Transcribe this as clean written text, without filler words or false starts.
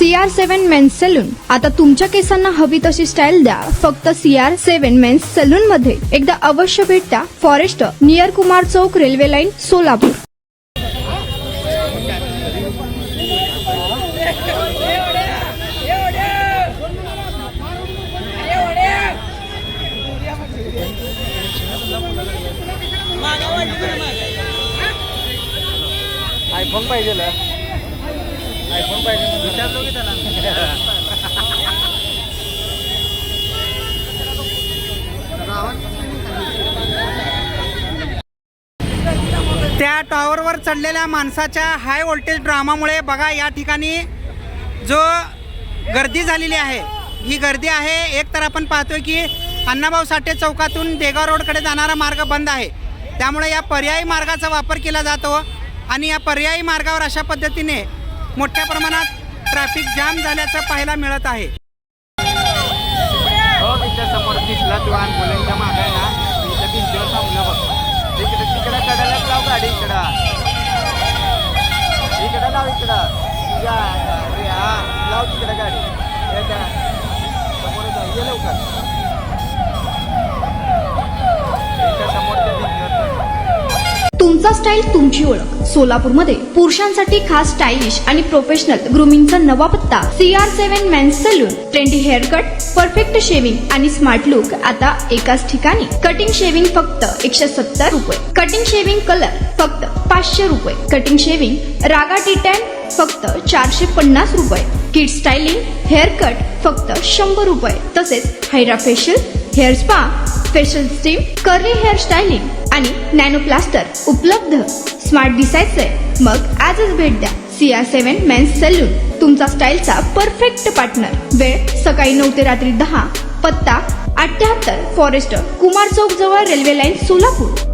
CR7 men's salon. आता तुमच्या केसांना हवी तशी स्टाईल द्या फक्त CR7 मेन्स सलून मध्ये. एकदा अवश्य भेट द्या. फॉरेस्ट नियर कुमार चौक, रेल्वे लाईन, सोलापूर. आयफोन पाहिजे, आयफोन पाहिजे विचारतो की त्याला. त्या टॉवरवर चढलेल्या माणसाच्या हाय व्होल्टेज ड्रामामुळे बघा या ठिकाणी जो गर्दी झालेली आहे, ही गर्दी आहे. एक तर आपण पाहतोय की अण्णाभाऊ साठे चौकातून देगाव रोडकडे जाणारा मार्ग बंद आहे, त्यामुळे या पर्यायी मार्गाचा वापर केला जातो आणि या पर्यायी मार्गावर अशा पद्धतीने मोठ्या प्रमाणात ट्रॅफिक जाम झाल्याचं पाहायला मिळत आहे. समोर दिसला तू मुलांच्या मागे आहे ना, इथं भिंतीवर थांबलं बघ. तिकडं कडायलाच लाव गाडी, इकडं लाव, इकडं लाव तिकडं गाडी. समोर जाऊ ये लवकर. तुमचा स्टाईल तुमची ओळख. सोलापूरमध्ये पुरुषांसाठी खास स्टायलिश आणि प्रोफेशनल ग्रूमिंगचा नवा पत्ता CR7 men's salon. Trendy hair cut, perfect shaving आणि स्मार्ट लुक आता एकाच ठिकाणी. कटिंग शेविंग फक्त 170 रुपये. कटिंग शेविंग कलर फक्त 500 रुपये. कटिंग शेविंग रागा टी10 फक्त 450 रुपये. किड स्टायलिंग हेअर कट फक्त 100 रुपये. तसेच hydra facial, hair spa, facial steam, curly hair styling आणि नॅनो प्लास्टर उपलब्ध. स्मार्ट दिसायचंय मग आजच भेट द्या CR7 मेन्स सलून, तुमचा स्टाईलचा परफेक्ट पार्टनर. वेळ सकाळी 9 ते रात्री 10. पत्ता 78 फॉरेस्ट कुमार चौक जवळ, रेल्वे लाईन, सोलापूर.